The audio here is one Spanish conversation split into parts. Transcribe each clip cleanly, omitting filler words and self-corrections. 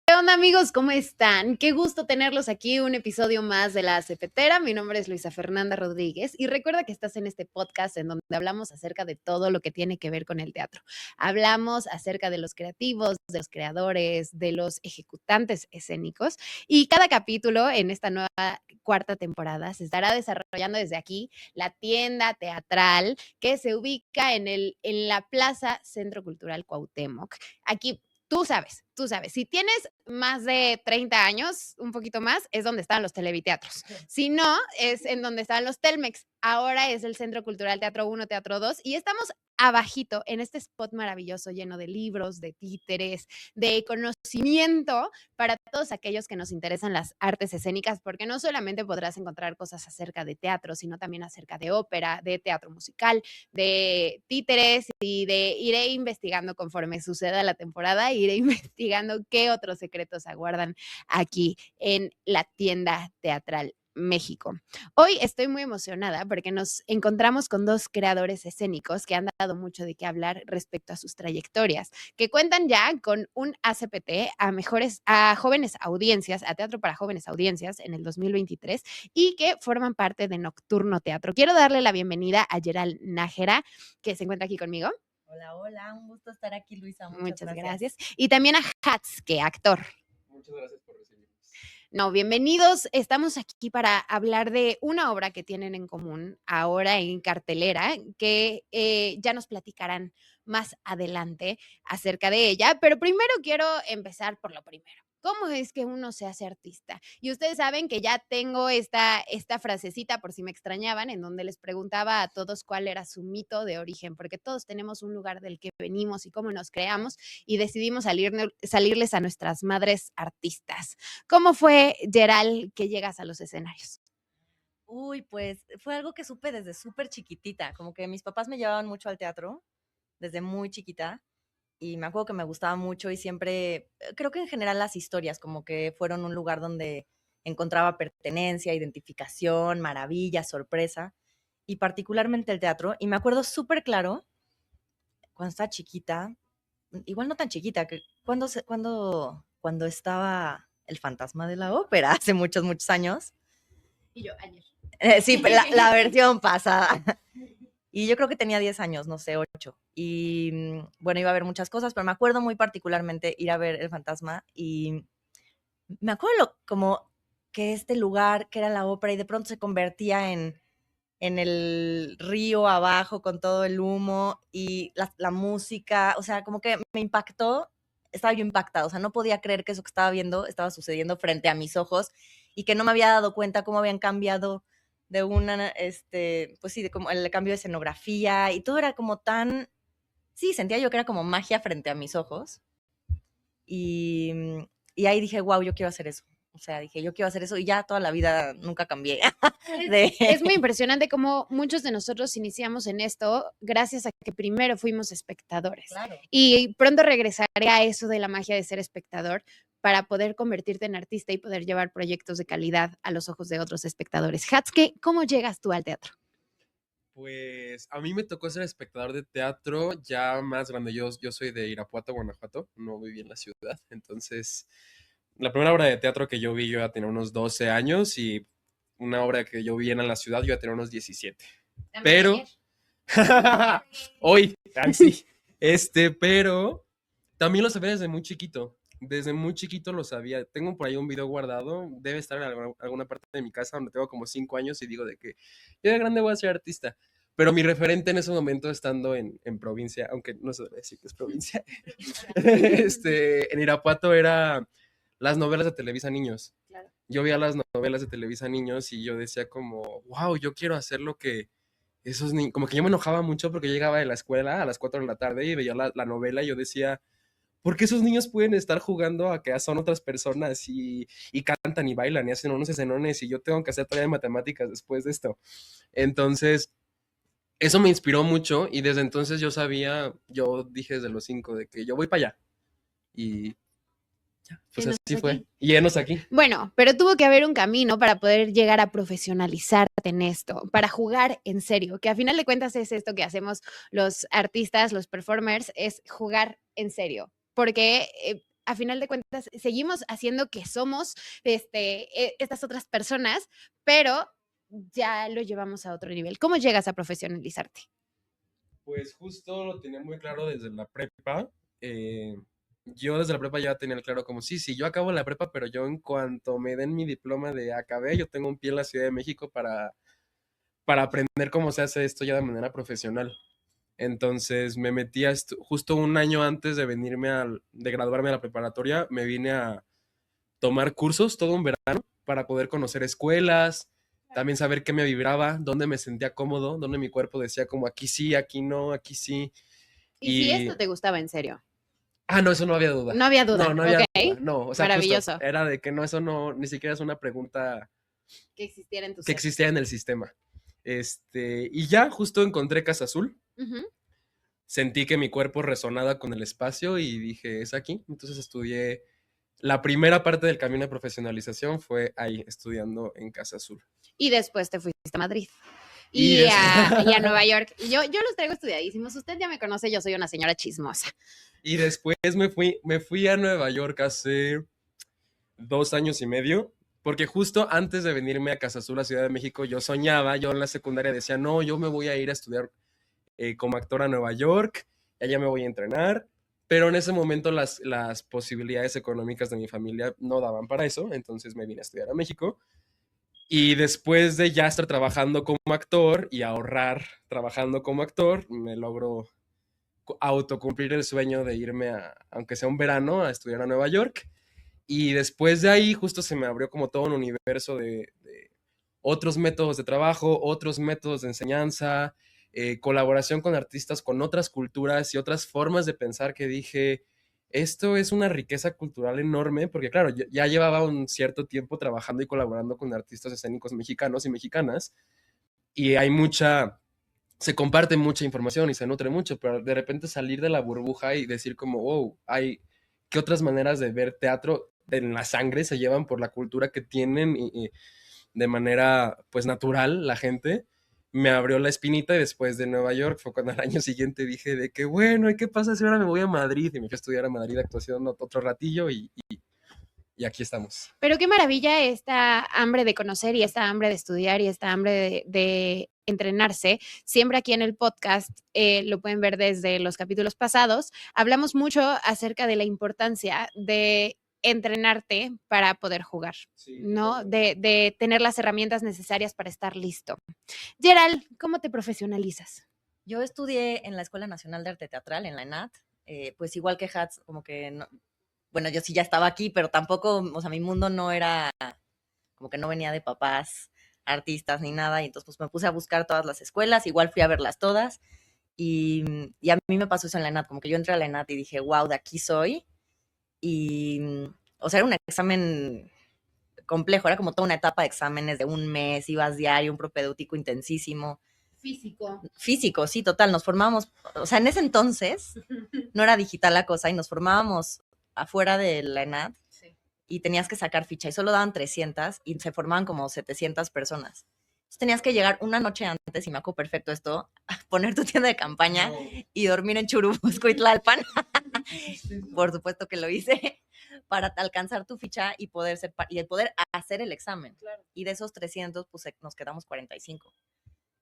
¿Qué onda, amigos? ¿Cómo están? Qué gusto tenerlos aquí, un episodio más de La Cefetera. Mi nombre es Luisa Fernanda Rodríguez y recuerda que estás en este podcast en donde hablamos acerca de todo lo que tiene que ver con el teatro. Hablamos acerca de los creativos, de los creadores, de los ejecutantes escénicos y cada capítulo en esta nueva cuarta temporada se estará desarrollando desde aquí la tienda teatral que se ubica en la Plaza Centro Cultural Cuauhtémoc. Aquí tú sabes, si tienes más de 30 años, un poquito más, es donde están los televiteatros. Si no, es en donde están los Telmex. Ahora es el Centro Cultural Teatro 1, Teatro 2 y estamos abajito en este spot maravilloso lleno de libros, de títeres, de conocimiento para todos aquellos que nos interesan las artes escénicas, porque no solamente podrás encontrar cosas acerca de teatro, sino también acerca de ópera, de teatro musical, de títeres y iré investigando conforme suceda la temporada, iré investigando qué otros secretos aguardan aquí en la tienda teatral México. Hoy estoy muy emocionada porque nos encontramos con dos creadores escénicos que han dado mucho de qué hablar respecto a sus trayectorias, que cuentan ya con un ACPT a jóvenes audiencias, a teatro para jóvenes audiencias en el 2023 y que forman parte de Nocturno Teatro. Quiero darle la bienvenida a Gerald Nájera, que se encuentra aquí conmigo. Hola, un gusto estar aquí, Luisa. Muchas gracias. Y también a Hatske, actor. Muchas gracias por recibirnos. No, bienvenidos. Estamos aquí para hablar de una obra que tienen en común ahora en cartelera, que ya nos platicarán más adelante acerca de ella. Pero primero quiero empezar por lo primero. ¿Cómo es que uno se hace artista? Y ustedes saben que ya tengo esta frasecita, por si me extrañaban, en donde les preguntaba a todos cuál era su mito de origen, porque todos tenemos un lugar del que venimos y cómo nos creamos y decidimos salirles a nuestras madres artistas. ¿Cómo fue, Gerald, que llegas a los escenarios? Uy, pues fue algo que supe desde súper chiquitita, como que mis papás me llevaban mucho al teatro desde muy chiquita y me acuerdo que me gustaba mucho y siempre, creo que en general las historias como que fueron un lugar donde encontraba pertenencia, identificación, maravilla, sorpresa y particularmente el teatro. Y me acuerdo súper claro cuando estaba chiquita, igual no tan chiquita, que cuando estaba el fantasma de la ópera hace muchos, muchos años. Y yo, años. Sí, la versión pasada. Y yo creo que tenía 10 años, no sé, 8. Y bueno, iba a ver muchas cosas, pero me acuerdo muy particularmente ir a ver el fantasma y me acuerdo como que este lugar que era la ópera y de pronto se convertía en el río abajo con todo el humo y la música, o sea, como que me impactó, estaba yo impactada, o sea, no podía creer que eso que estaba viendo estaba sucediendo frente a mis ojos y que no me había dado cuenta cómo habían cambiado de una, pues sí, de como el cambio de escenografía y todo era como tan, sí, sentía yo que era como magia frente a mis ojos y, y ahí dije, wow, yo quiero hacer eso. O sea, dije, yo quiero hacer eso y ya toda la vida nunca cambié. Es muy impresionante cómo muchos de nosotros iniciamos en esto gracias a que primero fuimos espectadores. Claro. Y pronto regresaré a eso de la magia de ser espectador para poder convertirte en artista y poder llevar proyectos de calidad a los ojos de otros espectadores. Hatske, ¿cómo llegas tú al teatro? Pues a mí me tocó ser espectador de teatro ya más grande. Yo soy de Irapuato, Guanajuato, no viví en la ciudad. Entonces, la primera obra de teatro que yo vi, yo ya tenía unos 12 años y una obra que yo vi en la ciudad, yo ya tenía unos 17. Pero, hoy, sí. Pero también lo sabía desde muy chiquito. Desde muy chiquito lo sabía. Tengo por ahí un video guardado. Debe estar en alguna parte de mi casa donde tengo como 5 años y digo de que yo de grande voy a ser artista. Pero mi referente en ese momento estando en provincia, aunque no se debe decir que es provincia, en Irapuato era las novelas de Televisa Niños. Claro. Yo veía las novelas de Televisa Niños y yo decía como, wow, yo quiero hacer lo que esos niños, como que yo me enojaba mucho porque yo llegaba de la escuela a las 4 de la tarde y veía la novela y yo decía, ¿por qué esos niños pueden estar jugando a que son otras personas y cantan y bailan y hacen unos escenones y yo tengo que hacer tarea de matemáticas después de esto? Entonces, eso me inspiró mucho y desde entonces yo dije desde los 5 de que yo voy para allá. Y Pues Enos así fue. aquí. Y enos aquí. Bueno, pero tuvo que haber un camino para poder llegar a profesionalizarte en esto, para jugar en serio, que a final de cuentas es esto que hacemos los artistas, los performers, es jugar en serio, porque a final de cuentas seguimos haciendo que somos estas otras personas, pero ya lo llevamos a otro nivel. ¿Cómo llegas a profesionalizarte? Pues justo lo tenía muy claro desde la prepa. Yo desde la prepa ya tenía claro como, sí, yo acabo la prepa, pero yo en cuanto me den mi diploma de acabé, yo tengo un pie en la Ciudad de México para aprender cómo se hace esto ya de manera profesional. Entonces me metí justo un año antes de de graduarme de la preparatoria, me vine a tomar cursos todo un verano para poder conocer escuelas, también saber qué me vibraba, dónde me sentía cómodo, dónde mi cuerpo decía como aquí sí, aquí no, aquí sí. Y si Y, esto te gustaba en serio. no, eso no había duda. No había duda, No había duda, ¿ok? no, o sea, justo Maravilloso era de que no, eso no, ni siquiera es una pregunta que existiera en tu que ser. existía en el sistema. Y ya justo encontré Casa Azul, Ujú. sentí que mi cuerpo resonaba con el espacio y dije, es aquí. Entonces estudié, la primera parte del camino de profesionalización fue ahí, estudiando en Casa Azul. Y después te fuiste a Madrid. Y Y des- a Nueva York. Y yo los traigo estudiadísimos. Usted ya me conoce, yo soy una señora chismosa. y después me fui a Nueva York hace 2 años y medio, porque justo antes de venirme a Casa Azul, a Ciudad de México, yo en la secundaria decía, no, yo me voy a ir a estudiar como actor a Nueva York, allá me voy a entrenar, pero en ese momento las posibilidades económicas de mi familia no daban para eso, entonces me vine a estudiar a México. Y después de ya estar trabajando como actor y ahorrar trabajando como actor, me logro autocumplir el sueño de irme aunque sea un verano, a estudiar a Nueva York. Y después de ahí justo se me abrió como todo un universo de otros métodos de trabajo, otros métodos de enseñanza, colaboración con artistas con otras culturas y otras formas de pensar que dije, esto es una riqueza cultural enorme, porque claro, ya llevaba un cierto tiempo trabajando y colaborando con artistas escénicos mexicanos y mexicanas, y se comparte mucha información y se nutre mucho, pero de repente salir de la burbuja y decir como, wow, ¿qué otras maneras de ver teatro en la sangre se llevan por la cultura que tienen y de manera pues natural la gente? Me abrió la espinita y después de Nueva York fue cuando al año siguiente dije de que bueno, ¿y qué pasa si ahora me voy a Madrid? Y me fui a estudiar a Madrid actuación otro ratillo y aquí estamos. Pero qué maravilla esta hambre de conocer y esta hambre de estudiar y esta hambre de entrenarse. Siempre aquí en el podcast, lo pueden ver desde los capítulos pasados, hablamos mucho acerca de la importancia de entrenarte para poder jugar, Sí, ¿no? totalmente. De tener las herramientas necesarias para estar listo. Gerald, ¿cómo te profesionalizas? Yo estudié en la Escuela Nacional de Arte Teatral, en la ENAT, pues igual que Hats, como que, bueno, yo sí ya estaba aquí, pero tampoco, o sea, mi mundo no era, como que no venía de papás artistas ni nada, y entonces pues me puse a buscar todas las escuelas, igual fui a verlas todas, y a mí me pasó eso en la ENAT, como que yo entré a la ENAT y dije, wow, de aquí soy, y, o sea, era un examen complejo, era como toda una etapa de exámenes de un mes, ibas diario, un propedéutico intensísimo, Físico. físico, sí, total, nos formábamos, o sea, en ese entonces no era digital la cosa y nos formábamos afuera de la ENAD Sí. y tenías que sacar ficha y solo daban 300 y se formaban como 700 personas. Entonces tenías que llegar una noche antes, y me acuerdo perfecto esto, a poner tu tienda de campaña y dormir en Churubusco y Tlalpan. Por supuesto que lo hice, para alcanzar tu ficha y poder hacer el examen. Claro. Y de esos 300, pues nos quedamos 45.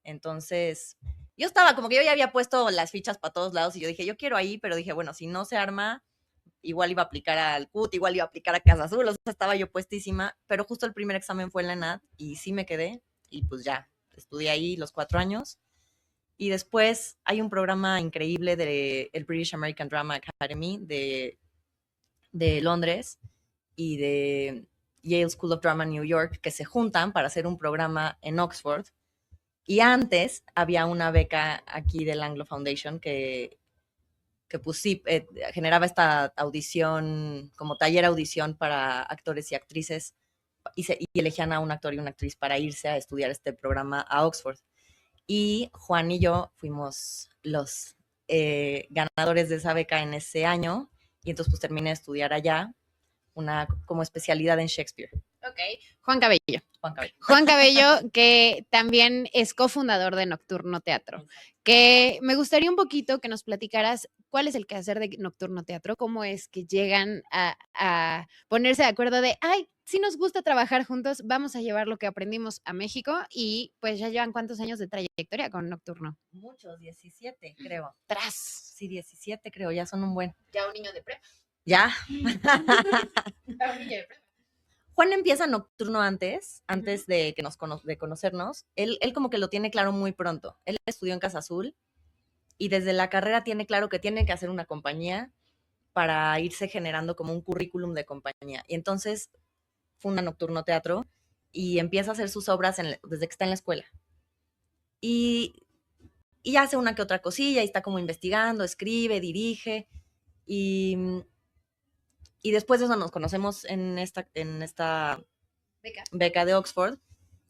Entonces, yo estaba como que yo ya había puesto las fichas para todos lados y yo dije, yo quiero ahí, pero dije, bueno, si no se arma, igual iba a aplicar al CUT, igual iba a aplicar a Casa Azul, o sea, estaba yo puestísima, pero justo el primer examen fue en la ENAD y sí me quedé y pues ya, estudié ahí los 4 años. Y después hay un programa increíble de el British American Drama Academy de Londres y de Yale School of Drama New York que se juntan para hacer un programa en Oxford. Y antes había una beca aquí del Anglo Foundation que pues sí, generaba esta audición, como taller audición para actores y actrices, y elegían a un actor y una actriz para irse a estudiar este programa a Oxford. Y Juan y yo fuimos los ganadores de esa beca en ese año, y entonces pues terminé de estudiar allá, una como especialidad en Shakespeare. Ok, Juan Cabello. Juan Cabello. Juan Cabello, que también es cofundador de Nocturno Teatro, que me gustaría un poquito que nos platicaras cuál es el quehacer de Nocturno Teatro, cómo es que llegan a ponerse de acuerdo de, ay, si nos gusta trabajar juntos, vamos a llevar lo que aprendimos a México y pues ya llevan cuántos años de trayectoria con Nocturno. Muchos, 17 creo. Tras. Sí, 17 creo, ya son un buen. Ya un niño de prepa. Ya. Ya un niño de prepa. Juan empieza Nocturno antes de que de conocernos. Él como que lo tiene claro muy pronto. Él estudió en Casa Azul y desde la carrera tiene claro que tiene que hacer una compañía para irse generando como un currículum de compañía. Y entonces funda Nocturno Teatro y empieza a hacer sus obras desde que está en la escuela. Y hace una que otra cosilla y está como investigando, escribe, dirige y después de eso nos conocemos en esta beca de Oxford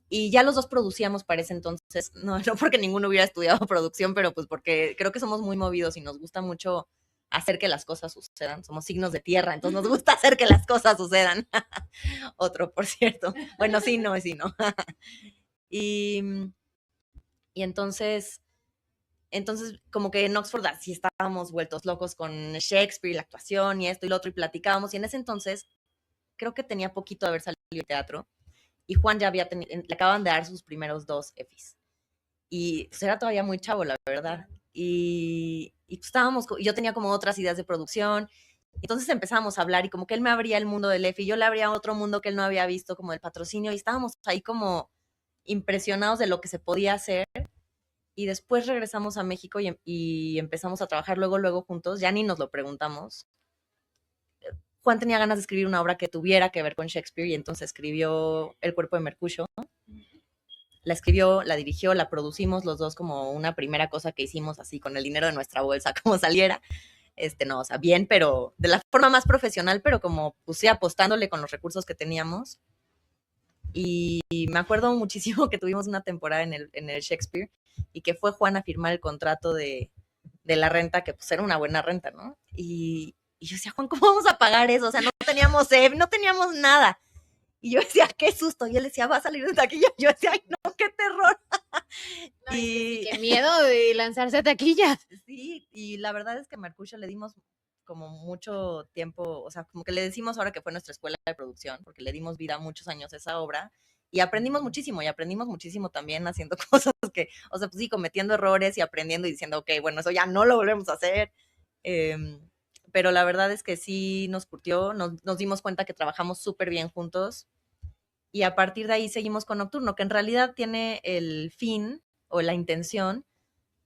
y ya los dos producíamos para ese entonces, no porque ninguno hubiera estudiado producción, pero pues porque creo que somos muy movidos y nos gusta mucho hacer que las cosas sucedan. Somos signos de tierra, entonces nos gusta hacer que las cosas sucedan. Otro, por cierto. Bueno, sí, no, sí, no. y entonces como que en Oxford así estábamos vueltos locos con Shakespeare, la actuación y esto y lo otro, y platicábamos. Y en ese entonces, creo que tenía poquito de haber salido de teatro, y Juan ya le acaban de dar sus primeros 2 EFIs. Y pues era todavía muy chavo, la verdad. Y pues yo tenía como otras ideas de producción. Entonces empezamos a hablar y como que él me abría el mundo del EFI, yo le abría otro mundo que él no había visto, como el patrocinio, y estábamos ahí como impresionados de lo que se podía hacer. Y después regresamos a México y empezamos a trabajar luego juntos, ya ni nos lo preguntamos. Juan tenía ganas de escribir una obra que tuviera que ver con Shakespeare y entonces escribió El cuerpo de Mercucio. La escribió, la dirigió, la producimos los dos como una primera cosa que hicimos así con el dinero de nuestra bolsa, como saliera. No, o sea, bien, pero de la forma más profesional, pero como puse apostándole con los recursos que teníamos. Y me acuerdo muchísimo que tuvimos una temporada en el Shakespeare y que fue Juan a firmar el contrato de la renta, que pues era una buena renta, ¿no? Y yo decía, Juan, ¿cómo vamos a pagar eso? O sea, no teníamos no teníamos nada. Y yo decía, qué susto. Y él decía, va a salir de taquilla. Yo decía, ay, no, qué terror. No, sí, qué miedo de lanzarse a taquillas. Sí, y la verdad es que a Mercucio le dimos como mucho tiempo, o sea, como que le decimos ahora que fue nuestra escuela de producción, porque le dimos vida muchos años a esa obra, y aprendimos muchísimo también haciendo cosas que, o sea, pues sí, cometiendo errores y aprendiendo y diciendo, ok, bueno, eso ya no lo volvemos a hacer. Pero la verdad es que sí nos curtió, nos dimos cuenta que trabajamos súper bien juntos, y a partir de ahí seguimos con Nocturno, que en realidad tiene el fin o la intención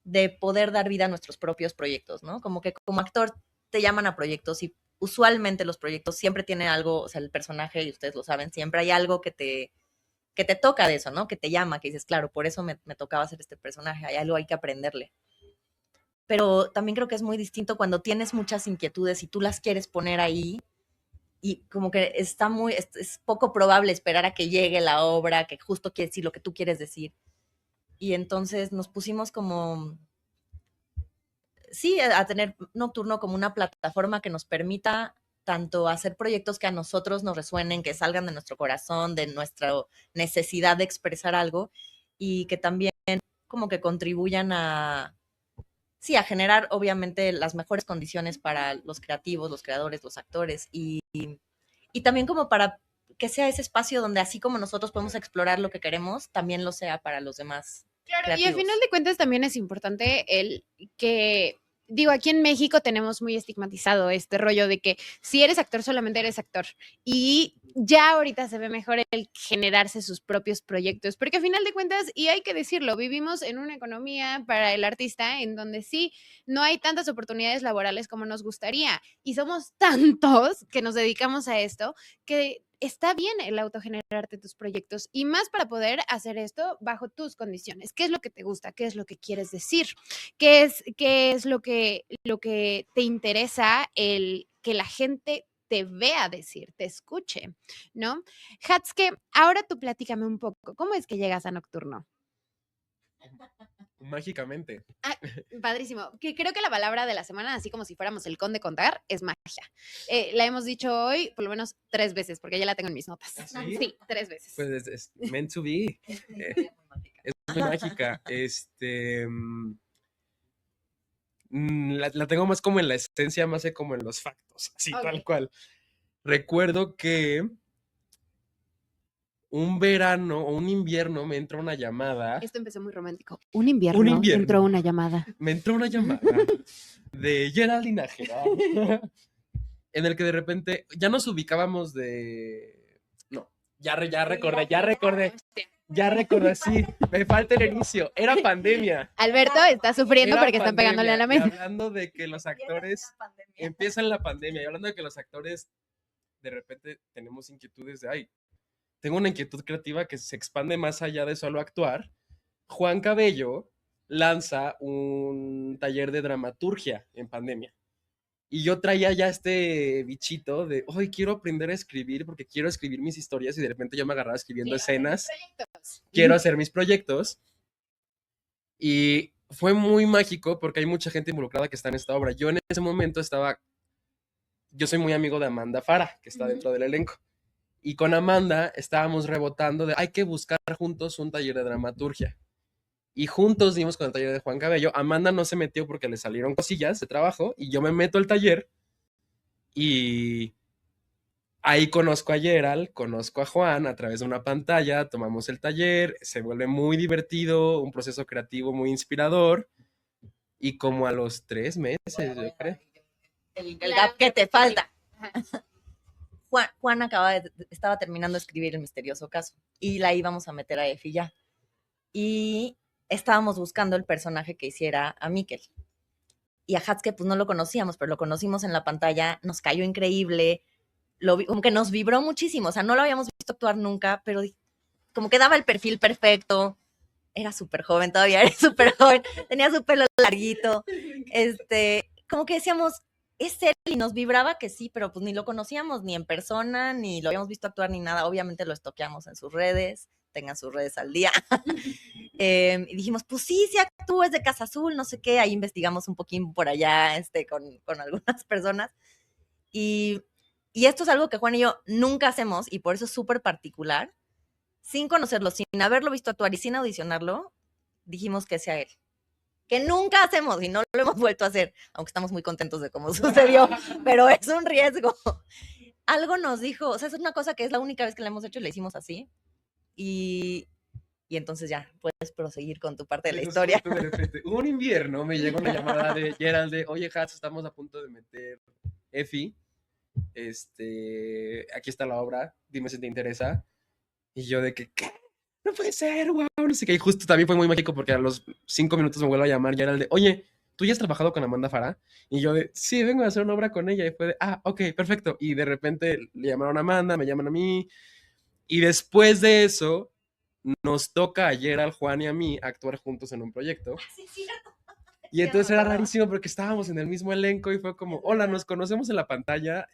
de poder dar vida a nuestros propios proyectos, ¿no? Como que como actor te llaman a proyectos y usualmente los proyectos siempre tienen algo, o sea, el personaje, y ustedes lo saben, siempre hay algo que te toca de eso, ¿no? Que te llama, que dices, claro, por eso me tocaba hacer este personaje, hay algo hay que aprenderle. Pero también creo que es muy distinto cuando tienes muchas inquietudes y tú las quieres poner ahí y como que es poco probable esperar a que llegue la obra, que justo quiere decir lo que tú quieres decir. Y entonces nos pusimos como, sí, a tener Nocturno como una plataforma que nos permita tanto hacer proyectos que a nosotros nos resuenen, que salgan de nuestro corazón, de nuestra necesidad de expresar algo, y que también como que contribuyan a generar obviamente las mejores condiciones para los creativos, los creadores, los actores, y también como para que sea ese espacio donde así como nosotros podemos explorar lo que queremos, también lo sea para los demás. Claro, creativos. Y al final de cuentas también es importante el que, digo, aquí en México tenemos muy estigmatizado este rollo de que si eres actor solamente eres actor, y ya ahorita se ve mejor el generarse sus propios proyectos, porque al final de cuentas, y hay que decirlo, vivimos en una economía para el artista en donde sí no hay tantas oportunidades laborales como nos gustaría, y somos tantos que nos dedicamos a esto que está bien el autogenerarte tus proyectos, y más para poder hacer esto bajo tus condiciones. ¿Qué es lo que te gusta? ¿Qué es lo que quieres decir? ¿Qué es lo que te interesa el que la gente te vea decir, te escuche, ¿no? Hatske, ahora tú platícame un poco, ¿cómo es que llegas a Nocturno? Mágicamente. Padrísimo. Que creo que la palabra de la semana, así como si fuéramos el conde contar, es magia. La hemos dicho hoy por lo menos 3 veces, porque ya la tengo en mis notas. ¿Ah, sí? Sí, 3 veces. Pues es meant to be. Es muy mágica. La tengo más como en la esencia, más que como en los factos, así Ok. tal cual. Recuerdo que un verano o un invierno me entró una llamada. Esto empezó muy romántico. Un invierno entró una llamada. Me entró una llamada de Geraldine Nájera, en el que de repente ya nos ubicábamos de... No, ya recordé, sí, me falta el inicio, era pandemia. Alberto está sufriendo Era porque están pegándole a la pandemia, y mesa. hablando de que los actores empiezan la pandemia, y hablando de que los actores de repente tenemos inquietudes de, ay, tengo una inquietud creativa que se expande más allá de solo actuar. Juan Cabello lanza un taller de dramaturgia en pandemia. Y yo traía ya este bichito de, hoy quiero aprender a escribir porque quiero escribir mis historias, y de repente yo me agarraba escribiendo escenas. Quiero hacer mis proyectos. Y fue muy mágico porque hay mucha gente involucrada que está en esta obra. Yo en ese momento yo soy muy amigo de Amanda Fara, que está dentro del elenco. Y con Amanda estábamos rebotando de, hay que buscar juntos un taller de dramaturgia. Y juntos dimos con el taller de Juan Cabello. Amanda no se metió porque le salieron cosillas de trabajo, y yo me meto al taller, y ahí conozco a Gerald, conozco a Juan a través de una pantalla, tomamos el taller, se vuelve muy divertido, un proceso creativo muy inspirador, y como a los 3 meses, yo creo. El gap que te falta. Juan estaba terminando de escribir El misterioso caso y la íbamos a meter a Efi ya. Y estábamos buscando el personaje que hiciera a Miquel. Y a Hatske pues no lo conocíamos, pero lo conocimos en la pantalla, nos cayó increíble, como que nos vibró muchísimo, o sea, no lo habíamos visto actuar nunca, pero como que daba el perfil perfecto, era súper joven, todavía era súper joven, tenía su pelo larguito, como que decíamos, es él, y nos vibraba que sí, pero pues ni lo conocíamos ni en persona, ni lo habíamos visto actuar ni nada, obviamente lo estoqueamos en sus redes, tengan sus redes al día, y dijimos, pues sí actúa, es de Casa Azul, no sé qué, ahí investigamos un poquín por allá, con algunas personas, y esto es algo que Juan y yo nunca hacemos, y por eso es súper particular, sin conocerlo, sin haberlo visto actuar y sin audicionarlo, dijimos que sea él. Que nunca hacemos y no lo hemos vuelto a hacer, aunque estamos muy contentos de cómo sucedió, pero es un riesgo. Algo nos dijo, o sea, es una cosa que es la única vez que la hemos hecho y la hicimos así. Y entonces ya, puedes proseguir con tu parte de la historia. De repente, un invierno me llegó una llamada de Gerald de, oye, Hats, estamos a punto de meter Efi. Aquí está la obra, dime si te interesa. Y yo de que, ¿qué? No puede ser, wow, no sé qué. Y justo también fue muy mágico porque a los 5 minutos me vuelve a llamar Gerald de, oye, ¿tú ya has trabajado con Amanda Fara? Y yo de, sí, vengo a hacer una obra con ella. Y fue de, ok, perfecto. Y de repente le llamaron a Amanda, me llaman a mí. Y después de eso, nos toca a Gerald, Juan y a mí actuar juntos en un proyecto. Sí, cierto. Y entonces era rarísimo porque estábamos en el mismo elenco y fue como, hola, nos conocemos en la pantalla.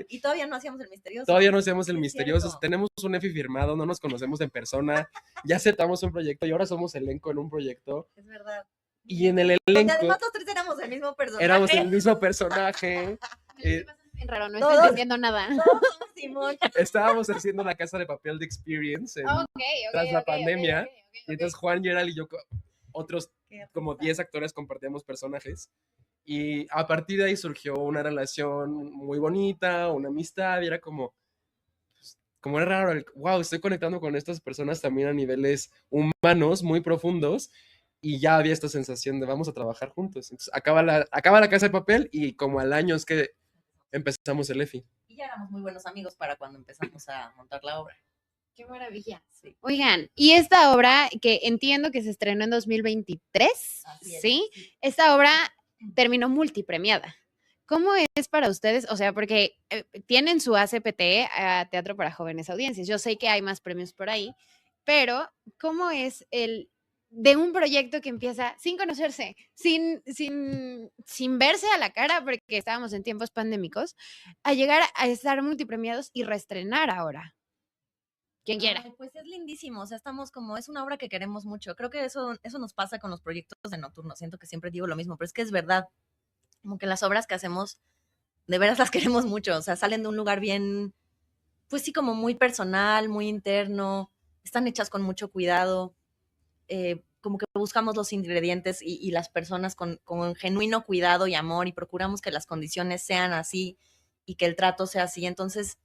Y todavía no hacíamos El misterioso. Todavía no hacíamos El misterioso. Tenemos un EFI firmado, no nos conocemos en persona. Ya aceptamos un proyecto y ahora somos elenco en un proyecto. Es verdad. Y en el elenco... Donde además los 3 éramos el mismo personaje. Éramos el mismo personaje. Bien raro, no estoy entendiendo nada. Simón. Estábamos haciendo La Casa de Papel de Experience tras la pandemia. Y entonces Juan, Gerald y yo, otros como 10 actores, compartíamos personajes. Y a partir de ahí surgió una relación muy bonita, una amistad, y era como era raro, wow, estoy conectando con estas personas también a niveles humanos muy profundos, y ya había esta sensación de vamos a trabajar juntos. Entonces acaba la Casa de Papel y como al año es que empezamos el EFI. Y ya éramos muy buenos amigos para cuando empezamos a montar la obra. Qué maravilla. Sí. Oigan, y esta obra que entiendo que se estrenó en 2023, ¿sí? Esta obra terminó multipremiada. ¿Cómo es para ustedes? O sea, porque tienen su ACPT, a Teatro para Jóvenes Audiencias. Yo sé que hay más premios por ahí, pero ¿cómo es el de un proyecto que empieza sin conocerse, sin verse a la cara, porque estábamos en tiempos pandémicos, a llegar a estar multipremiados y reestrenar ahora? Quien quiera. Ay, pues es lindísimo, o sea, estamos como, es una obra que queremos mucho. Creo que eso nos pasa con los proyectos de Nocturno. Siento que siempre digo lo mismo, pero es que es verdad. Como que las obras que hacemos, de veras las queremos mucho. O sea, salen de un lugar bien, pues sí, como muy personal, muy interno. Están hechas con mucho cuidado. Como que buscamos los ingredientes y las personas con genuino cuidado y amor y procuramos que las condiciones sean así y que el trato sea así. Entonces,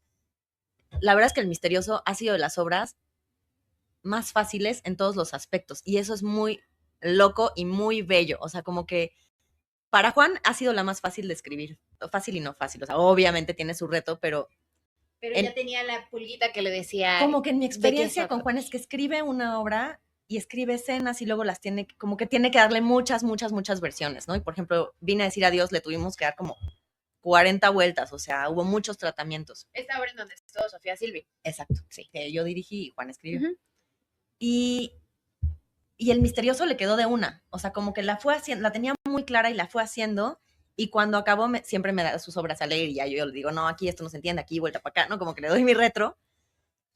la verdad es que El Misterioso ha sido de las obras más fáciles en todos los aspectos y eso es muy loco y muy bello. O sea, como que para Juan ha sido la más fácil de escribir. Fácil y no fácil. O sea, obviamente tiene su reto, pero ya tenía la pulguita que le decía. como que en mi ¿de qué experiencia se con trata? Juan es que escribe una obra y escribe escenas y luego las tiene, como que tiene que darle muchas versiones, ¿no? Y por ejemplo, Vine a decir adiós, le tuvimos que dar como 40 vueltas, o sea, hubo muchos tratamientos. Esta obra en donde estuvo Sofía Silvi. Exacto, sí. Que yo dirigí y Juan escribió. Ujú. Y El Misterioso le quedó de una, o sea, como que la fue haciendo, la tenía muy clara y la fue haciendo, y cuando acabó siempre me da sus obras a leer y ya yo le digo, no, aquí esto no se entiende, aquí vuelta para acá, ¿no? Como que le doy mi retro,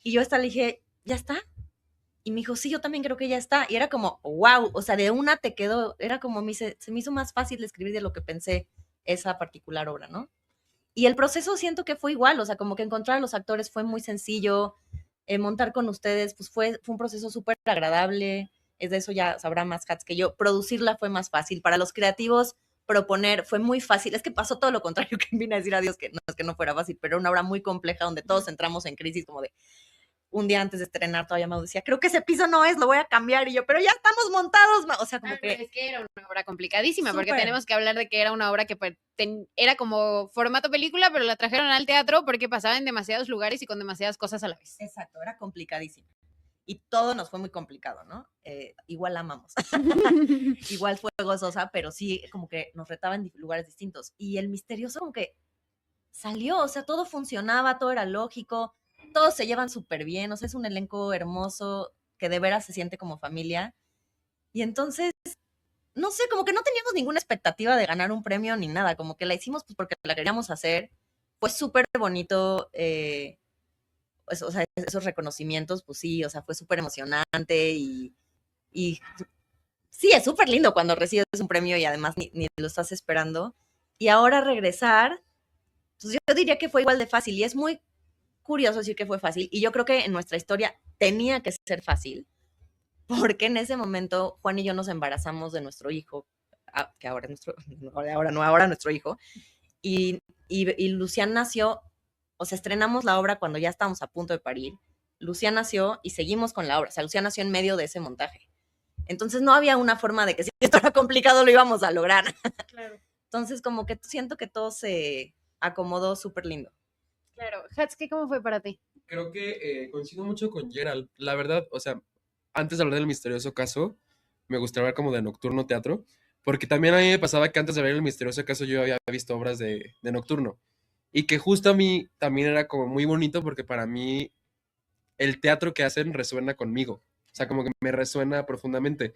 y yo hasta le dije, ¿ya está? Y me dijo, sí, yo también creo que ya está, y era como, wow, o sea, de una te quedó, era como, se me hizo más fácil de escribir de lo que pensé esa particular obra, ¿no? Y el proceso siento que fue igual, o sea, como que encontrar a los actores fue muy sencillo, montar con ustedes, pues fue un proceso súper agradable, es de eso ya sabrá más Hats que yo, producirla fue más fácil, para los creativos proponer fue muy fácil, es que pasó todo lo contrario que vine a decir adiós, que no es que no fuera fácil, pero era una obra muy compleja donde todos entramos en crisis como de, un día antes de estrenar todavía me decía, creo que ese piso no es, lo voy a cambiar, y yo, pero ya estamos montados, o sea, como que... Es que era una obra complicadísima, porque Súper. tenemos que hablar de que era una obra que era como formato película, pero la trajeron al teatro porque pasaba en demasiados lugares y con demasiadas cosas a la vez. Exacto, era complicadísimo. Y todo nos fue muy complicado, ¿no? Igual la amamos. Igual fue gozosa, pero sí como que nos retaba en lugares distintos. Y El Misterioso como que salió, o sea, todo funcionaba, todo era lógico, todos se llevan súper bien, o sea, es un elenco hermoso que de veras se siente como familia. Y entonces, no sé, como que no teníamos ninguna expectativa de ganar un premio ni nada, como que la hicimos pues porque la queríamos hacer. Fue súper bonito, pues, o sea, esos reconocimientos, pues sí, o sea, fue súper emocionante y sí, es súper lindo cuando recibes un premio y además ni lo estás esperando. Y ahora regresar, pues yo diría que fue igual de fácil y es muy curioso decir que fue fácil y yo creo que en nuestra historia tenía que ser fácil porque en ese momento Juan y yo nos embarazamos de nuestro hijo, que ahora es ahora nuestro hijo, y Lucián nació, o sea, estrenamos la obra cuando ya estábamos a punto de parir. Lucián nació y seguimos con la obra. O sea, Lucián nació en medio de ese montaje. Entonces no había una forma de que si esto era complicado lo íbamos a lograr. Claro. Entonces como que siento que todo se acomodó súper lindo. Claro. Hatsuki, ¿cómo fue para ti? Creo que coincido mucho con Gerald. La verdad, o sea, antes de hablar del misterioso caso, me gustaría hablar como de Nocturno Teatro, porque también a mí me pasaba que antes de ver el misterioso caso yo había visto obras de Nocturno. Y que justo a mí también era como muy bonito porque para mí el teatro que hacen resuena conmigo. O sea, como que me resuena profundamente.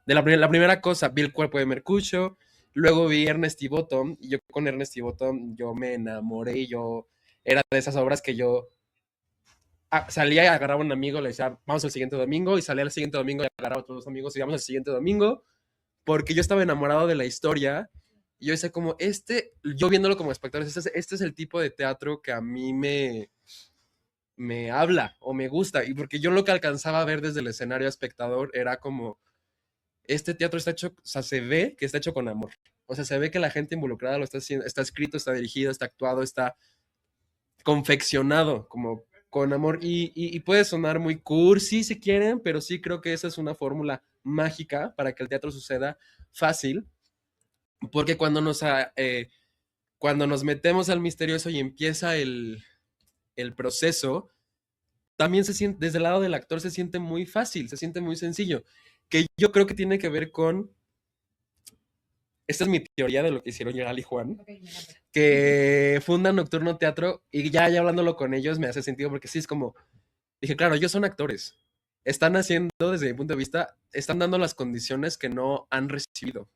La primera cosa, vi El cuerpo de Mercucio, luego vi Ernest y Bottom, y yo con Ernest y Bottom yo me enamoré, yo era de esas obras que yo salía y agarraba a un amigo, le decía, vamos al siguiente domingo, y salía al siguiente domingo y agarraba a otros dos amigos y íbamos al siguiente domingo, porque yo estaba enamorado de la historia, y yo decía como, yo viéndolo como espectador, este es el tipo de teatro que a mí me habla o me gusta, y porque yo lo que alcanzaba a ver desde el escenario a espectador era como, este teatro está hecho, o sea, se ve que está hecho con amor, o sea, se ve que la gente involucrada lo está haciendo, está escrito, está dirigido, está actuado, está confeccionado como con amor y puede sonar muy cursi si quieren, pero sí creo que esa es una fórmula mágica para que el teatro suceda fácil, porque cuando nos metemos al misterioso y empieza el proceso, también se siente, desde el lado del actor se siente muy fácil, se siente muy sencillo, que yo creo que tiene que ver con, esta es mi teoría de lo que hicieron Gerald y Juan, que fundan Nocturno Teatro y ya hablándolo con ellos me hace sentido porque sí es como, dije, claro, ellos son actores, están haciendo, desde mi punto de vista, están dando las condiciones que no han recibido.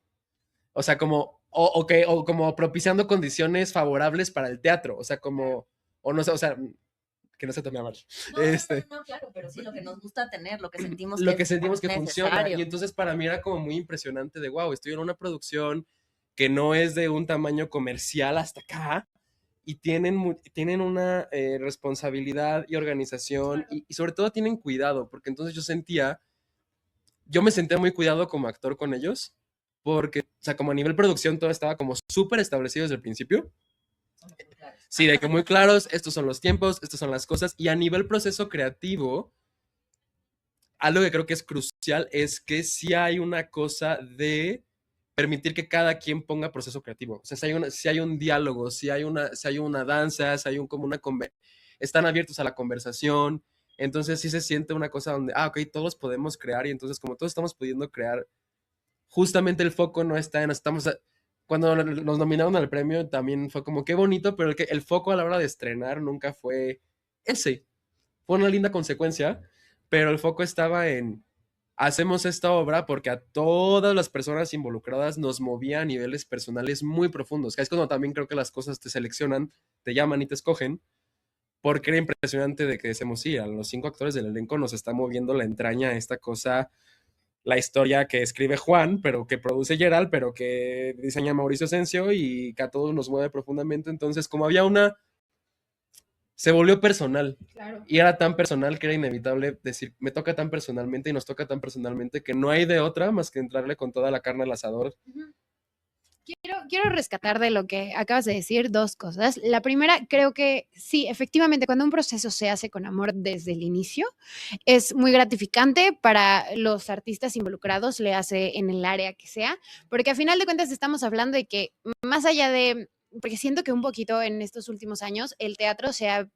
O sea, como, o como propiciando condiciones favorables para el teatro, o sea, como, o no sé, o sea, que no se tome a mal. No, no, claro, pero sí lo que nos gusta tener, lo que sentimos Lo que que es sentimos que funciona. necesario. Y entonces para mí era como muy impresionante de, wow, estoy en una producción que no es de un tamaño comercial hasta acá y tienen una responsabilidad y organización y sobre todo tienen cuidado, porque entonces yo me sentía muy cuidado como actor con ellos, porque, o sea, como a nivel producción todo estaba como súper establecido desde el principio. Sí, de que muy claros, estos son los tiempos, estas son las cosas, y a nivel proceso creativo, algo que creo que es crucial es que sí hay una cosa de permitir que cada quien ponga proceso creativo. O sea, si hay un diálogo, si hay una danza, si hay como están abiertos a la conversación, entonces sí se siente una cosa donde, ok, todos podemos crear y entonces como todos estamos pudiendo crear, justamente el foco no está en, cuando nos nominaron al premio también fue como qué bonito, pero el foco a la hora de estrenar nunca fue ese. Fue una linda consecuencia, pero el foco estaba en hacemos esta obra porque a todas las personas involucradas nos movía a niveles personales muy profundos. Que es cuando también creo que las cosas te seleccionan, te llaman y te escogen, porque era impresionante de que decimos, sí, a los 5 actores del elenco nos está moviendo la entraña a esta cosa, la historia que escribe Juan, pero que produce Gerald, pero que diseña Mauricio Asensio y que a todos nos mueve profundamente. Entonces, como había se volvió personal. Claro. Y era tan personal que era inevitable decir, me toca tan personalmente y nos toca tan personalmente que no hay de otra más que entrarle con toda la carne al asador. Quiero rescatar de lo que acabas de decir dos cosas. La primera, creo que sí, efectivamente, cuando un proceso se hace con amor desde el inicio, es muy gratificante para los artistas involucrados, le hace en el área que sea, porque a final de cuentas estamos hablando de que más allá de, porque siento que un poquito en estos últimos años el teatro se ha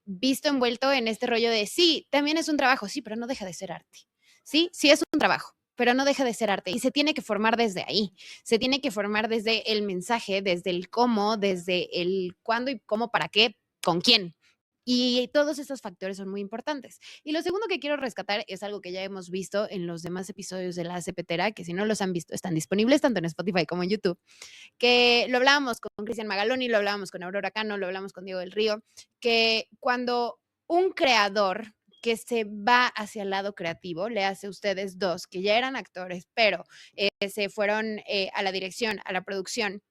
visto envuelto en este rollo de sí, también es un trabajo, sí, pero no deja de ser arte. Sí, sí es un trabajo, pero no deja de ser arte y se tiene que formar desde ahí, se tiene que formar desde el mensaje, desde el cómo, desde el cuándo y cómo, para qué, con quién. Y todos esos factores son muy importantes. Y lo segundo que quiero rescatar es algo que ya hemos visto en los demás episodios de La Cepetera, que si no los han visto, están disponibles tanto en Spotify como en YouTube, que lo hablábamos con Cristian Magaloni, lo hablábamos con Aurora Cano, lo hablamos con Diego del Río, que cuando un creador que se va hacia el lado creativo, le hace a ustedes dos, que ya eran actores, pero se fueron a la dirección, a la producción,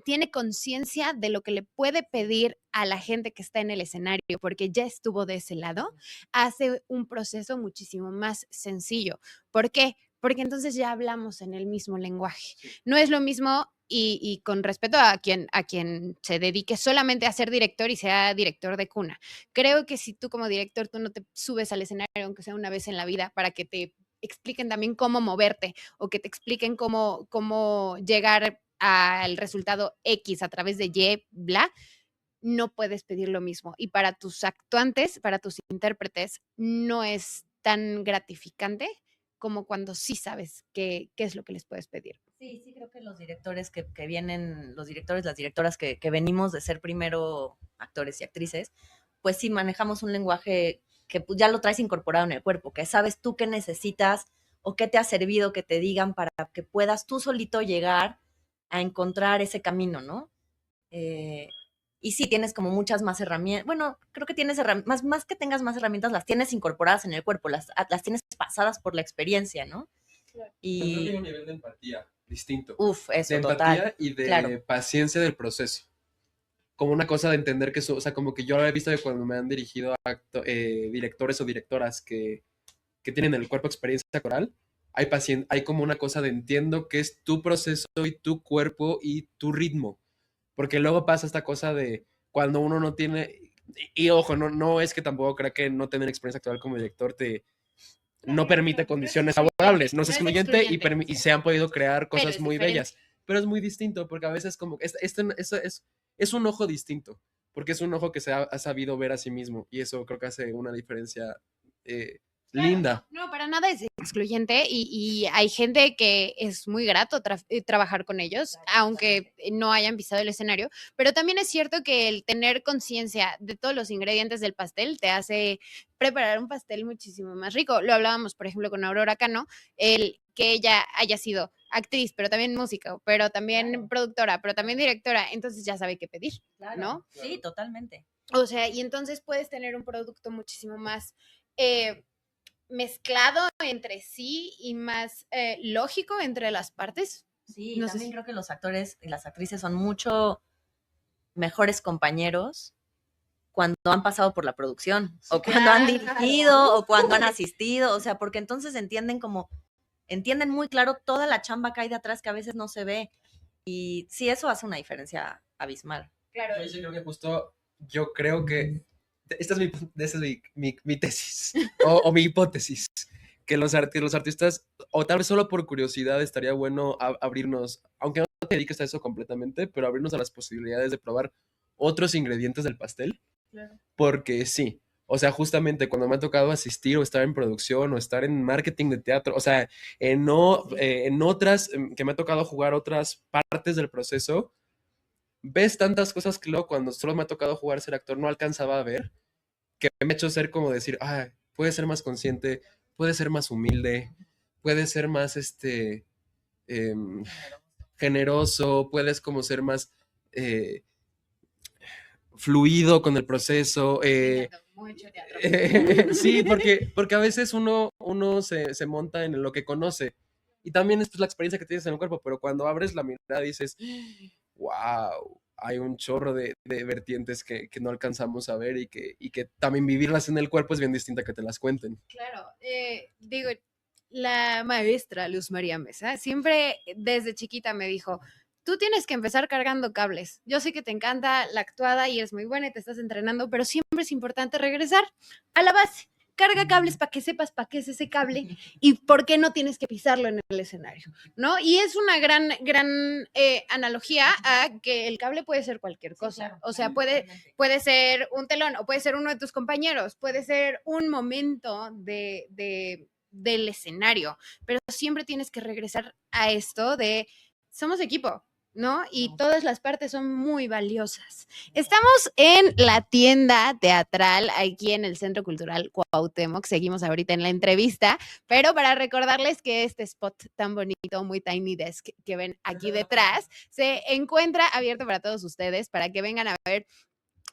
tiene conciencia de lo que le puede pedir a la gente que está en el escenario, porque ya estuvo de ese lado, hace un proceso muchísimo más sencillo. ¿Por qué? Porque entonces ya hablamos en el mismo lenguaje. No es lo mismo y con respeto a quien se dedique solamente a ser director y sea director de cuna. Creo que si tú como director, tú no te subes al escenario, aunque sea una vez en la vida, para que te expliquen también cómo moverte o que te expliquen cómo llegar al resultado X a través de Y, bla, no puedes pedir lo mismo. Y para tus actuantes, para tus intérpretes, no es tan gratificante como cuando sí sabes qué es lo que les puedes pedir. Sí, sí, creo que los directores que vienen, los directores, las directoras que venimos de ser primero actores y actrices, pues sí manejamos un lenguaje que pues, ya lo traes incorporado en el cuerpo, que sabes tú qué necesitas o qué te ha servido que te digan para que puedas tú solito llegar a encontrar ese camino, ¿no? Y sí, tienes como muchas más herramientas. Bueno, creo que tienes más que tengas más herramientas, las tienes incorporadas en el cuerpo, las tienes pasadas por la experiencia, ¿no? Claro. Y creo que hay un nivel de empatía distinto. Eso, de empatía total. Y de claro. paciencia del proceso. Como una cosa de entender que eso, o sea, como que yo lo he visto de cuando me han dirigido a directores o directoras que tienen en el cuerpo experiencia coral, hay como una cosa de entiendo que es tu proceso y tu cuerpo y tu ritmo. Porque luego pasa esta cosa de cuando uno no tiene, y ojo, no es que tampoco crea que no tener experiencia actual como director no permite condiciones favorables, no es excluyente y se han podido crear cosas muy bellas, pero es muy distinto porque a veces como, es un ojo distinto, porque es un ojo que se ha sabido ver a sí mismo y eso creo que hace una diferencia linda. No, para nada es excluyente y hay gente que es muy grato trabajar con ellos, aunque no hayan pisado el escenario, pero también es cierto que el tener conciencia de todos los ingredientes del pastel te hace preparar un pastel muchísimo más rico. Lo hablábamos, por ejemplo, con Aurora Cano, el que ella haya sido actriz, pero también música, pero también productora, pero también directora, entonces ya sabe qué pedir, ¿no? Sí, totalmente. O sea, y entonces puedes tener un producto muchísimo más mezclado entre sí y más lógico entre las partes. Sí, No sé también si- creo que los actores y las actrices son mucho mejores compañeros cuando han pasado por la producción, o cuando han dirigido, o cuando han asistido, o sea, porque entonces entienden muy claro toda la chamba que hay de atrás que a veces no se ve. Y sí, eso hace una diferencia abismal. Claro. Yo sí creo que justo, yo creo que, esta es mi tesis, o mi hipótesis, que los artistas, o tal vez solo por curiosidad, estaría bueno abrirnos, aunque no te dediques a eso completamente, pero abrirnos a las posibilidades de probar otros ingredientes del pastel. Claro. Porque sí, o sea, justamente cuando me ha tocado asistir o estar en producción o estar en marketing de teatro, o sea, en otras, que me ha tocado jugar otras partes del proceso, ves tantas cosas que luego cuando solo me ha tocado jugar ser actor no alcanzaba a ver, que me ha hecho ser como decir, ah, puede ser más consciente, puede ser más humilde, puede ser más, em, generoso, puedes como ser más eh, fluido con el proceso. Mucho teatro. Sí, porque a veces uno se monta en lo que conoce. Y también esto es la experiencia que tienes en el cuerpo, pero cuando abres la mirada dices, wow, hay un chorro de vertientes que no alcanzamos a ver y que también vivirlas en el cuerpo es bien distinta que te las cuenten. Claro, digo, la maestra Luz María Mesa siempre desde chiquita me dijo, tú tienes que empezar cargando cables. Yo sé que te encanta la actuada y eres muy buena y te estás entrenando, pero siempre es importante regresar a la base. Carga cables para que sepas para qué es ese cable y por qué no tienes que pisarlo en el escenario, ¿no? Y es una gran analogía a que el cable puede ser cualquier cosa. Sí, claro, O sea, totalmente. puede ser un telón o puede ser uno de tus compañeros, puede ser un momento del escenario, pero siempre tienes que regresar a esto de somos equipo, ¿no? Y todas las partes son muy valiosas. Estamos en la tienda teatral aquí en el Centro Cultural Cuauhtémoc. Seguimos ahorita en la entrevista, pero para recordarles que este spot tan bonito, muy tiny desk que ven aquí detrás, se encuentra abierto para todos ustedes, para que vengan a ver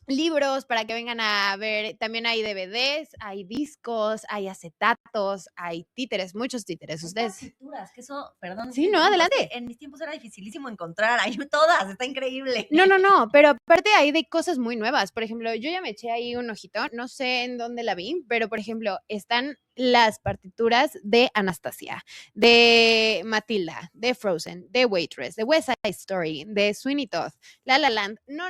libros, para que vengan a ver, también hay DVDs, hay discos, hay acetatos, hay títeres, muchos títeres. Ustedes. Partituras, que eso, perdón. Sí, no, adelante. En mis tiempos era dificilísimo encontrar, hay todas, está increíble. No, pero aparte hay de cosas muy nuevas. Por ejemplo, yo ya me eché ahí un ojito, no sé en dónde la vi, pero por ejemplo, están las partituras de Anastasia, de Matilda, de Frozen, de Waitress, de West Side Story, de Sweeney Todd, La La Land. No.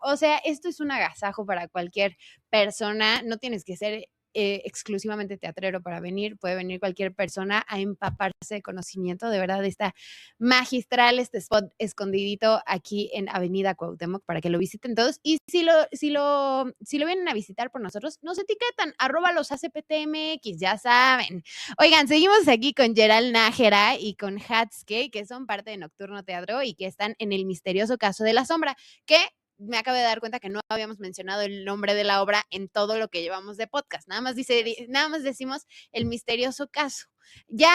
O sea, esto es un agasajo para cualquier persona. No tienes que ser exclusivamente teatrero para venir, puede venir cualquier persona a empaparse de conocimiento. De verdad está magistral este spot escondidito aquí en Avenida Cuauhtémoc para que lo visiten todos. Y si lo vienen a visitar por nosotros, nos etiquetan @losacptmx, ya saben. Oigan, seguimos aquí con Gerald Nájera y con Hatske, que son parte de Nocturno Teatro y que están en El misterioso caso de la sombra, que me acabo de dar cuenta que no habíamos mencionado el nombre de la obra en todo lo que llevamos de podcast. Nada más decimos El misterioso caso. Ya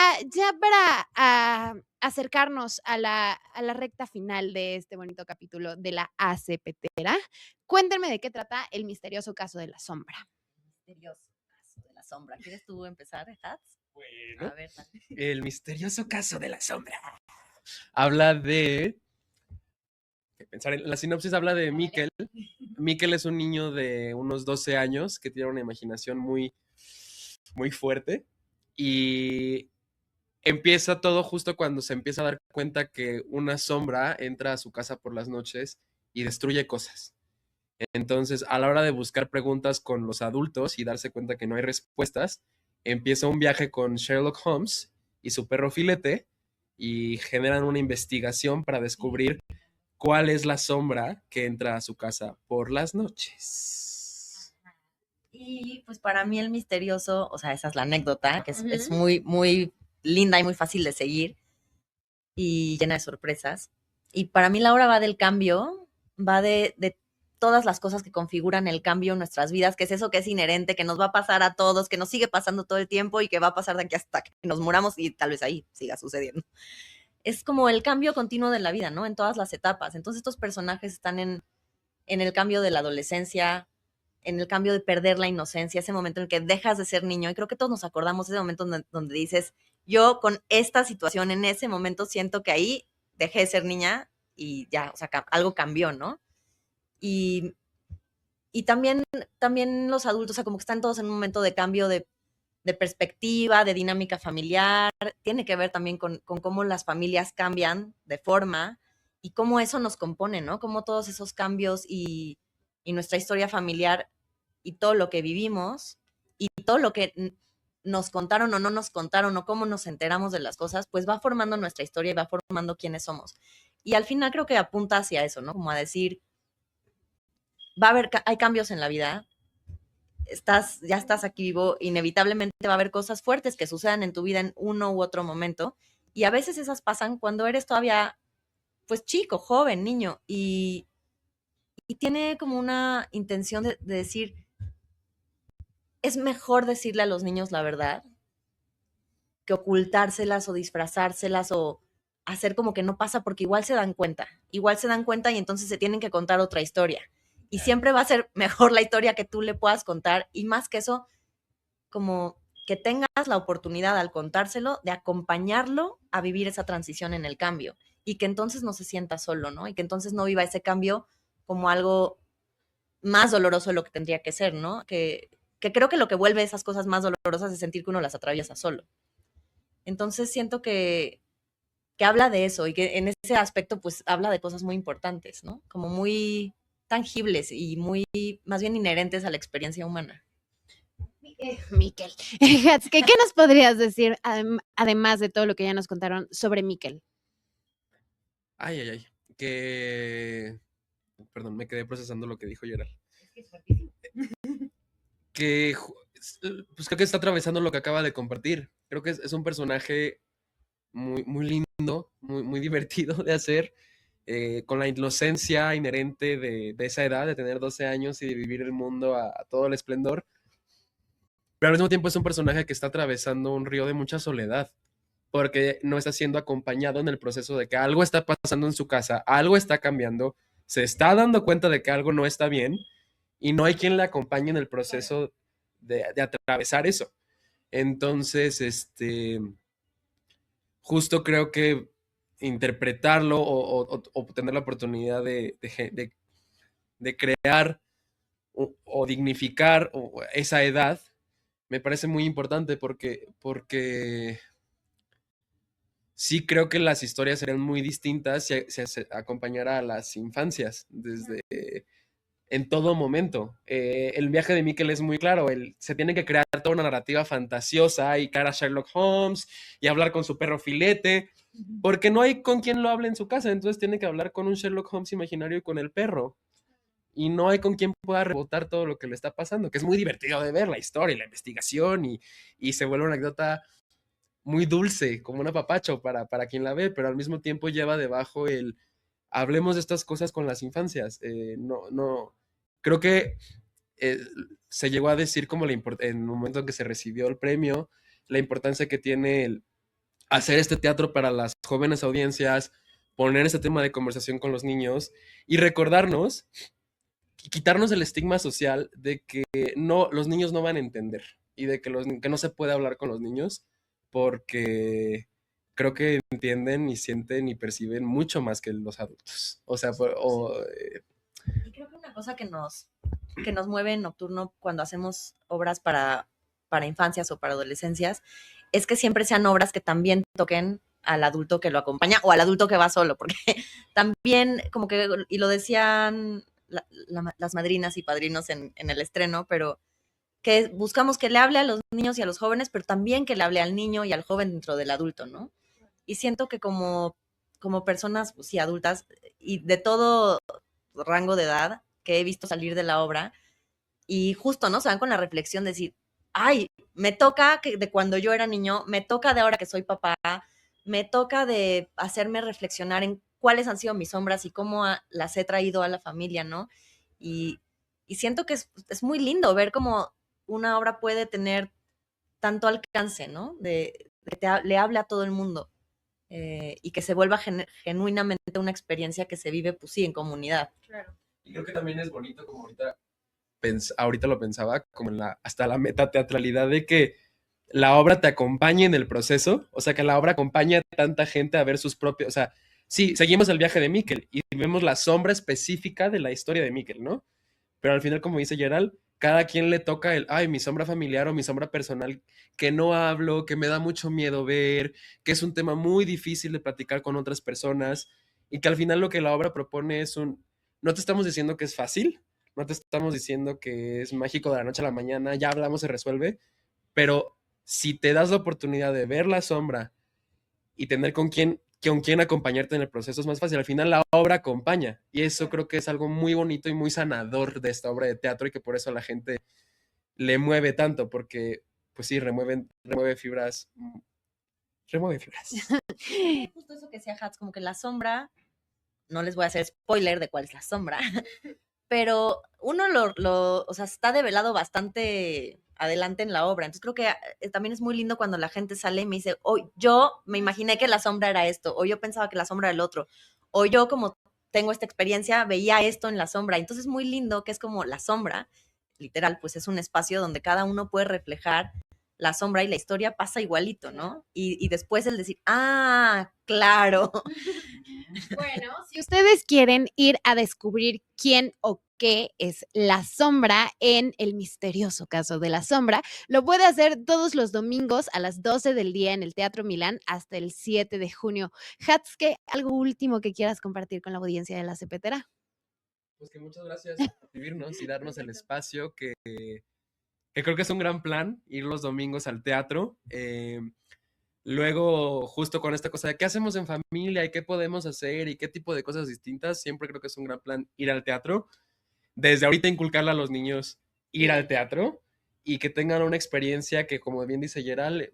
para acercarnos a la recta final de este bonito capítulo de la ACPTera, cuéntenme de qué trata El misterioso caso de la sombra. Misterioso caso de la sombra. ¿Quieres tú empezar, Hats? Bueno, A ver, dale. el misterioso caso de la sombra. Habla de... Pensar en la sinopsis habla de Mikkel. Mikkel es un niño de unos 12 años que tiene una imaginación muy, muy fuerte y empieza todo justo cuando se empieza a dar cuenta que una sombra entra a su casa por las noches y destruye cosas. Entonces, a la hora de buscar preguntas con los adultos y darse cuenta que no hay respuestas, empieza un viaje con Sherlock Holmes y su perro Filete y generan una investigación para descubrir cuál es la sombra que entra a su casa por las noches. Y pues para mí el misterioso, o sea, esa es la anécdota, que es muy, muy linda y muy fácil de seguir y llena de sorpresas. Y para mí la obra va del cambio, va de todas las cosas que configuran el cambio en nuestras vidas, que es eso que es inherente, que nos va a pasar a todos, que nos sigue pasando todo el tiempo y que va a pasar de aquí hasta que nos muramos y tal vez ahí siga sucediendo. Es como el cambio continuo de la vida, ¿no? En todas las etapas. Entonces estos personajes están en en el cambio de la adolescencia, en el cambio de perder la inocencia, ese momento en el que dejas de ser niño. Y creo que todos nos acordamos de ese momento donde dices, yo con esta situación en ese momento siento que ahí dejé de ser niña y ya, o sea, algo cambió, ¿no? Y, y también los adultos, o sea, como que están todos en un momento de cambio de perspectiva, de dinámica familiar. Tiene que ver también con cómo las familias cambian de forma y cómo eso nos compone, ¿no? Cómo todos esos cambios y nuestra historia familiar y todo lo que vivimos y todo lo que nos contaron o no nos contaron o cómo nos enteramos de las cosas, pues va formando nuestra historia y va formando quiénes somos. Y al final creo que apunta hacia eso, ¿no? Como a decir, hay cambios en la vida, ya estás aquí vivo, inevitablemente va a haber cosas fuertes que sucedan en tu vida en uno u otro momento, y a veces esas pasan cuando eres todavía, pues, chico, joven, niño, y tiene como una intención de decir, es mejor decirle a los niños la verdad que ocultárselas o disfrazárselas o hacer como que no pasa, porque igual se dan cuenta y entonces se tienen que contar otra historia. Y siempre va a ser mejor la historia que tú le puedas contar, y más que eso, como que tengas la oportunidad al contárselo de acompañarlo a vivir esa transición en el cambio y que entonces no se sienta solo, ¿no? Y que entonces no viva ese cambio como algo más doloroso de lo que tendría que ser, ¿no? Que creo que lo que vuelve esas cosas más dolorosas es sentir que uno las atraviesa solo. Entonces siento que habla de eso y que en ese aspecto pues habla de cosas muy importantes, ¿no? Como muy tangibles y muy más bien inherentes a la experiencia humana. Miquel, ¿qué nos podrías decir, además de todo lo que ya nos contaron sobre Miquel? Ay. Perdón, me quedé procesando lo que dijo Gerald. Que pues creo que está atravesando lo que acaba de compartir. Creo que es un personaje muy lindo, muy divertido de hacer, con la inocencia inherente de esa edad, de tener 12 años y de vivir el mundo a todo el esplendor. Pero al mismo tiempo es un personaje que está atravesando un río de mucha soledad, porque no está siendo acompañado en el proceso de que algo está pasando en su casa, algo está cambiando, se está dando cuenta de que algo no está bien y no hay quien le acompañe en el proceso de atravesar eso. Entonces, justo creo que interpretarlo o tener la oportunidad de crear o dignificar esa edad me parece muy importante porque sí creo que las historias serían muy distintas si se acompañara a las infancias desde en todo momento. El viaje de Miquel es muy claro, se tiene que crear toda una narrativa fantasiosa y cara a Sherlock Holmes y hablar con su perro Filete, porque no hay con quien lo hable en su casa, entonces tiene que hablar con un Sherlock Holmes imaginario y con el perro. Y no hay con quien pueda rebotar todo lo que le está pasando, que es muy divertido de ver la historia y la investigación y se vuelve una anécdota muy dulce, como un apapacho para quien la ve, pero al mismo tiempo lleva debajo hablemos de estas cosas con las infancias. No, creo que se llegó a decir como en un momento en que se recibió el premio, la importancia que tiene el hacer este teatro para las jóvenes audiencias, poner este tema de conversación con los niños y recordarnos, quitarnos el estigma social de que no, los niños no van a entender y de que no se puede hablar con los niños porque creo que entienden y sienten y perciben mucho más que los adultos. O sea, y creo que una cosa que nos mueve en Nocturno cuando hacemos obras para infancias o para adolescencias es que siempre sean obras que también toquen al adulto que lo acompaña o al adulto que va solo, porque también como que, y lo decían las madrinas y padrinos en el estreno, pero que buscamos que le hable a los niños y a los jóvenes, pero también que le hable al niño y al joven dentro del adulto, ¿no? Y siento que como personas, pues, sí, adultas y de todo rango de edad que he visto salir de la obra, y justo, ¿no? Se van con la reflexión de decir, ay, me toca de cuando yo era niño, me toca de ahora que soy papá, me toca de hacerme reflexionar en cuáles han sido mis sombras y cómo las he traído a la familia, ¿no? Y siento que es muy lindo ver cómo una obra puede tener tanto alcance, ¿no? De que le hable a todo el mundo y que se vuelva genuinamente una experiencia que se vive, pues sí, en comunidad. Claro. Y creo que también es bonito, como ahorita lo pensaba, como hasta la metateatralidad de que la obra te acompañe en el proceso, o sea, que la obra acompañe a tanta gente a ver sus propios, o sea, sí, seguimos el viaje de Miquel y vemos la sombra específica de la historia de Miquel, ¿no? Pero al final, como dice Gerald, cada quien le toca mi sombra familiar o mi sombra personal, que no hablo, que me da mucho miedo ver, que es un tema muy difícil de platicar con otras personas y que al final lo que la obra propone no te estamos diciendo que es fácil, no te estamos diciendo que es mágico de la noche a la mañana, ya hablamos, se resuelve, pero si te das la oportunidad de ver la sombra y tener con quién acompañarte en el proceso es más fácil. Al final la obra acompaña y eso creo que es algo muy bonito y muy sanador de esta obra de teatro y que por eso a la gente le mueve tanto, porque pues sí, remueve fibras. Remueve fibras. Justo eso que decía Hats, como que la sombra, no les voy a hacer spoiler de cuál es la sombra, pero uno o sea, está develado bastante adelante en la obra. Entonces creo que también es muy lindo cuando la gente sale y me dice, oh, yo me imaginé que la sombra era esto, o yo pensaba que la sombra era el otro, o yo como tengo esta experiencia, veía esto en la sombra. Entonces es muy lindo que es como la sombra, literal, pues es un espacio donde cada uno puede reflejar la sombra y la historia pasa igualito, ¿no? Y después el decir, claro. Bueno, si ustedes quieren ir a descubrir quién o qué es la sombra en El misterioso caso de la sombra, lo puede hacer todos los domingos a las 12 del día en el Teatro Milán hasta el 7 de junio. Hatske, ¿algo último que quieras compartir con la audiencia de La Cepetera? Pues que muchas gracias por recibirnos y darnos el espacio que creo que es un gran plan ir los domingos al teatro. Luego, justo con esta cosa de qué hacemos en familia y qué podemos hacer y qué tipo de cosas distintas, siempre creo que es un gran plan ir al teatro. Desde ahorita inculcarle a los niños ir al teatro y que tengan una experiencia que, como bien dice Gerald,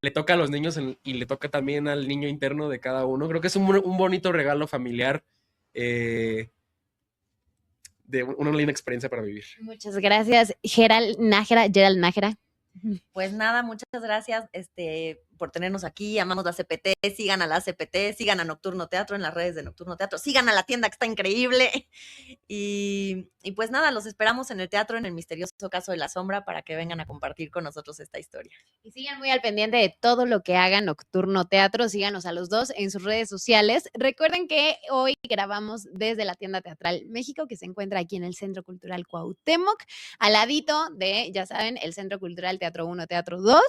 le toca a los niños y le toca también al niño interno de cada uno. Creo que es un bonito regalo familiar de una linda experiencia para vivir. Muchas gracias, Gerald Nájera. Pues nada, muchas gracias por tenernos aquí. Amamos la CPT, sigan a la CPT, sigan a Nocturno Teatro en las redes de Nocturno Teatro, sigan a la tienda que está increíble. Y pues nada, los esperamos en el teatro en El misterioso caso de la sombra para que vengan a compartir con nosotros esta historia. Y sigan muy al pendiente de todo lo que haga Nocturno Teatro. Síganos a los dos en sus redes sociales. Recuerden que hoy grabamos desde la Tienda Teatral México, que se encuentra aquí en el Centro Cultural Cuauhtémoc, al ladito de, ya saben, el Centro Cultural Teatro 1, Teatro 2.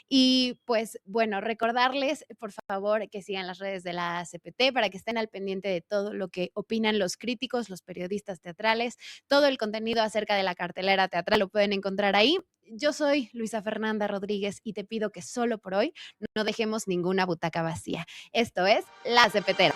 Y pues bueno, recordarles, por favor, que sigan las redes de la CPT para que estén al pendiente de todo lo que opinan los críticos, los periodistas teatrales. Todo el contenido acerca de la cartelera teatral lo pueden encontrar ahí. Yo soy Luisa Fernanda Rodríguez y te pido que solo por hoy no dejemos ninguna butaca vacía. Esto es La Cepetera.